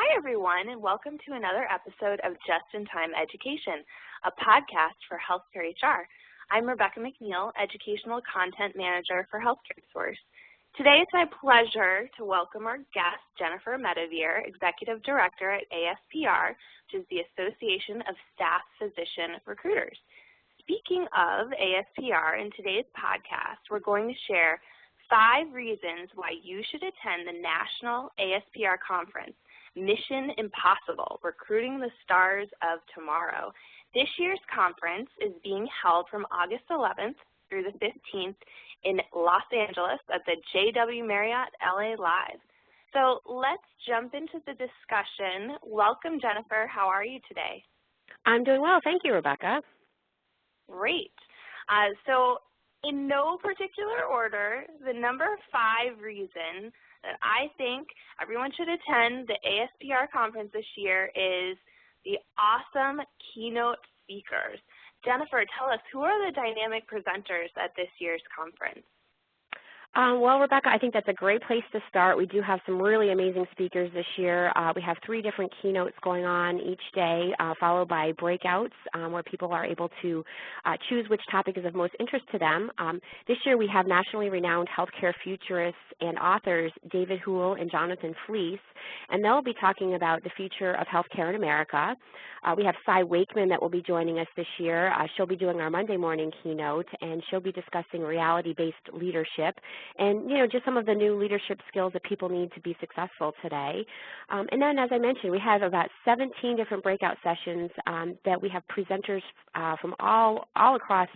Hi, everyone, and welcome to another episode of Just-in-Time Education, a podcast for Healthcare HR. I'm Rebecca McNeil, Educational Content Manager for Healthcare Source. Today, it's my pleasure to welcome our guest, Jennifer Medevere, Executive Director at ASPR, which is the Association of Staff Physician Recruiters. Speaking of ASPR, in today's podcast, we're going to share 5 reasons why you should attend the National ASPR Conference, Mission Impossible, Recruiting the Stars of Tomorrow. This year's conference is being held from August 11th through the 15th in Los Angeles at the JW Marriott LA Live. So let's jump into the discussion. Welcome, Jennifer. How are you today? I'm doing well. Thank you, Rebecca. Great. So in no particular order, the number 5 reason that I think everyone should attend the ASPR conference this year is the awesome keynote speakers. Jennifer, tell us, who are the dynamic presenters at this year's conference? Well, Rebecca, I think that's a great place to start. We do have some really amazing speakers this year. We have 3 different keynotes going on each day, followed by breakouts where people are able to choose which topic is of most interest to them. This year we have nationally renowned healthcare futurists and authors David Houle and Jonathan Fleece, and they'll be talking about the future of healthcare in America. We have Cy Wakeman that will be joining us this year. She'll be doing our Monday morning keynote, and she'll be discussing reality-based leadership and, just some of the new leadership skills that people need to be successful today. And then, as I mentioned, we have about 17 different breakout sessions that we have presenters from all across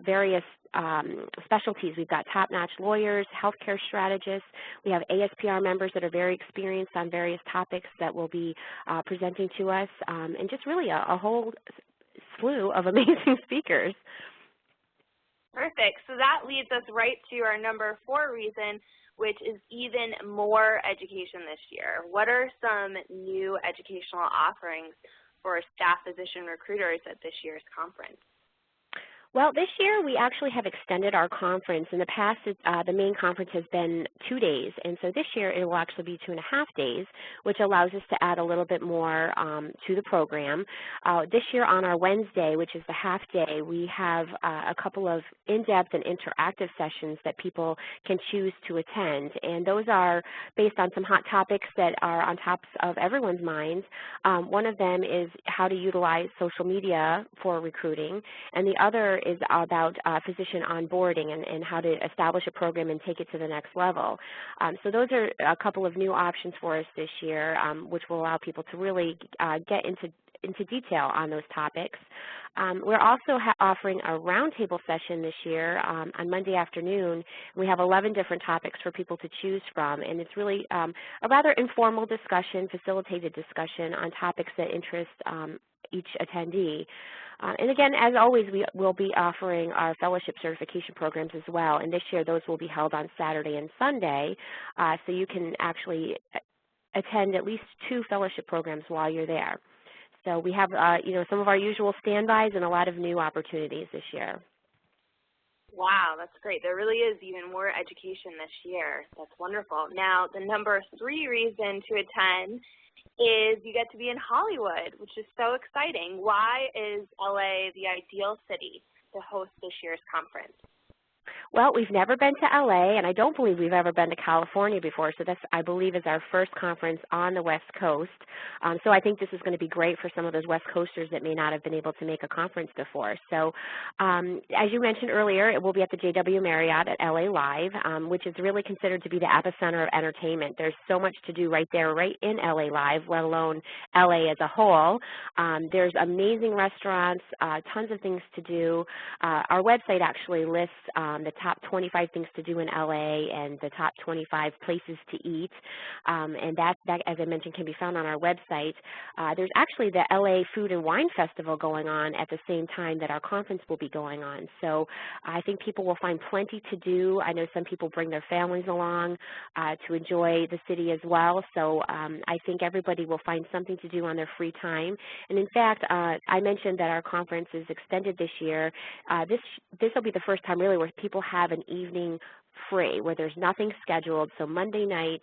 various specialties. We've got top-notch lawyers, healthcare strategists. We have ASPR members that are very experienced on various topics that will be presenting to us, and just really a whole slew of amazing speakers. Perfect. So that leads us right to our number 4 reason, which is even more education this year. What are some new educational offerings for staff physician recruiters at this year's conference? Well, this year we actually have extended our conference. In the past, the main conference has been 2 days, and so this year it will actually be 2.5 days, which allows us to add a little bit more to the program. This year on our Wednesday, which is the half day, we have a couple of in-depth and interactive sessions that people can choose to attend, and those are based on some hot topics that are on top of everyone's minds. One of them is how to utilize social media for recruiting, and the other is about physician onboarding and how to establish a program and take it to the next level. So those are a couple of new options for us this year, which will allow people to really get into detail on those topics. We're also offering a roundtable session this year on Monday afternoon. We have 11 different topics for people to choose from, and it's really a rather informal discussion, facilitated discussion on topics that interest each attendee. And again, as always, we will be offering our fellowship certification programs as well, and this year those will be held on Saturday and Sunday, so you can actually attend at least 2 fellowship programs while you're there. So we have, some of our usual standbys and a lot of new opportunities this year. Wow, that's great. There really is even more education this year. That's wonderful. Now, the number 3 reason to attend is you get to be in Hollywood, which is so exciting. Why is LA the ideal city to host this year's conference? Well, we've never been to LA, and I don't believe we've ever been to California before, so this, I believe, is our first conference on the West Coast. So I think this is going to be great for some of those West Coasters that may not have been able to make a conference before. So as you mentioned earlier, it will be at the JW Marriott at LA Live, which is really considered to be the epicenter of entertainment. There's so much to do right there, right in LA Live, let alone LA as a whole. There's amazing restaurants, tons of things to do. Our website actually lists the top 25 things to do in LA and the top 25 places to eat, and that, as I mentioned, can be found on our website. There's actually the LA Food and Wine Festival going on at the same time that our conference will be going on, so I think people will find plenty to do. I know some people bring their families along to enjoy the city as well, so I think everybody will find something to do on their free time. And in fact, I mentioned that our conference is extended this year. This will be the first time really where people have an evening free, where there's nothing scheduled. So Monday night,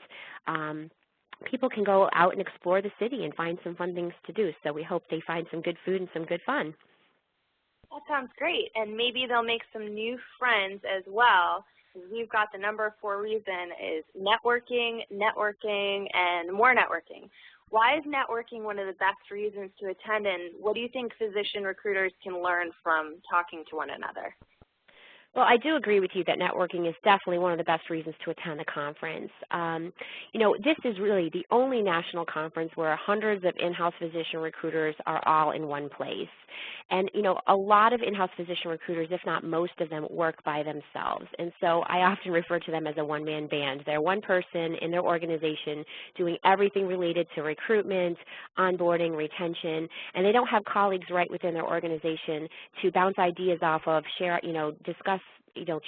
people can go out and explore the city and find some fun things to do. So we hope they find some good food and some good fun. That sounds great, and maybe they'll make some new friends as well. We've got the number 4 reason is networking, and more networking. Why is networking one of the best reasons to attend, and what do you think physician recruiters can learn from talking to one another? Well, I do agree with you that networking is definitely one of the best reasons to attend the conference. This is really the only national conference where hundreds of in-house physician recruiters are all in one place. And, a lot of in-house physician recruiters, if not most of them, work by themselves. And so I often refer to them as a one-man band. They're one person in their organization doing everything related to recruitment, onboarding, retention, and they don't have colleagues right within their organization to bounce ideas off of, share, discuss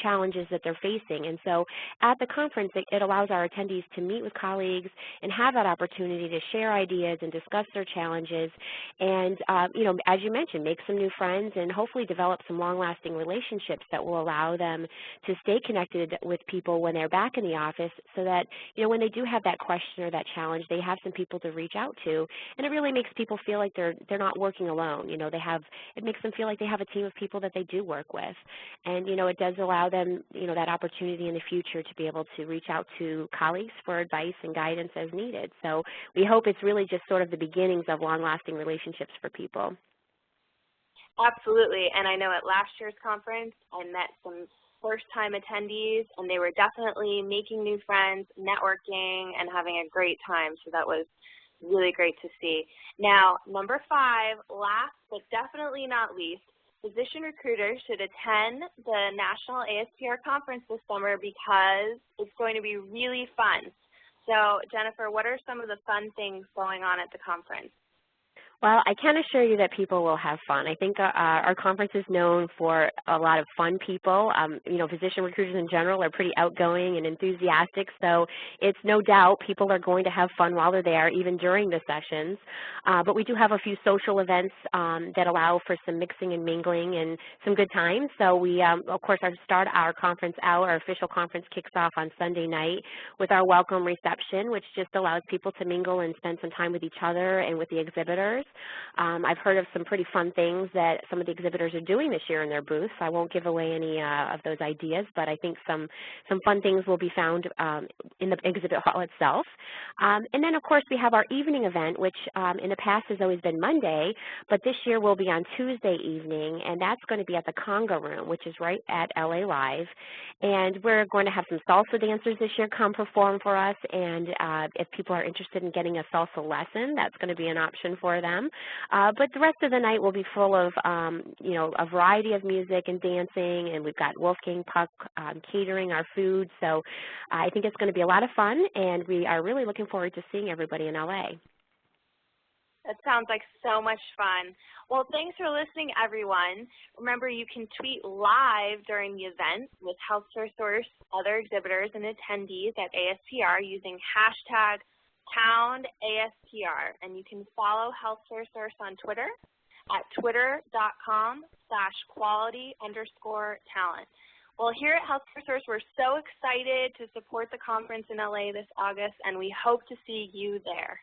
challenges that they're facing. And so at the conference, it allows our attendees to meet with colleagues and have that opportunity to share ideas and discuss their challenges and, as you mentioned, make some new friends and hopefully develop some long-lasting relationships that will allow them to stay connected with people when they're back in the office so that, when they do have that question or that challenge, they have some people to reach out to. And it really makes people feel like they're not working alone. It makes them feel like they have a team of people that they do work with. And, it does allow them, that opportunity in the future to be able to reach out to colleagues for advice and guidance as needed. So we hope it's really just sort of the beginnings of long-lasting relationships for people. Absolutely, and I know at last year's conference I met some first-time attendees, and they were definitely making new friends, networking, and having a great time, so that was really great to see. Now, number 5, last but definitely not least, physician recruiters should attend the National ASPR Conference this summer because it's going to be really fun. So, Jennifer, what are some of the fun things going on at the conference? Well, I can assure you that people will have fun. I think our conference is known for a lot of fun people. Physician recruiters in general are pretty outgoing and enthusiastic, so it's no doubt people are going to have fun while they're there, even during the sessions. But we do have a few social events that allow for some mixing and mingling and some good times. So we, of course, our conference out, our official conference kicks off on Sunday night with our welcome reception, which just allows people to mingle and spend some time with each other and with the exhibitors. I've heard of some pretty fun things that some of the exhibitors are doing this year in their booths. I won't give away any of those ideas, but I think some fun things will be found in the exhibit hall itself. And then, of course, we have our evening event, which in the past has always been Monday, but this year will be on Tuesday evening, and that's going to be at the Conga Room, which is right at LA Live. And we're going to have some salsa dancers this year come perform for us, and if people are interested in getting a salsa lesson, that's going to be an option for them. But the rest of the night will be full of, a variety of music and dancing, and we've got Wolfgang Puck catering our food. So I think it's going to be a lot of fun, and we are really looking forward to seeing everybody in LA. That sounds like so much fun. Well, thanks for listening, everyone. Remember, you can tweet live during the event with Healthcare Source, other exhibitors, and attendees at ASPR using hashtag #ASPR, and you can follow Healthcare Source on Twitter at twitter.com/quality_talent. Well, here at Healthcare Source, we're so excited to support the conference in LA this August, and we hope to see you there.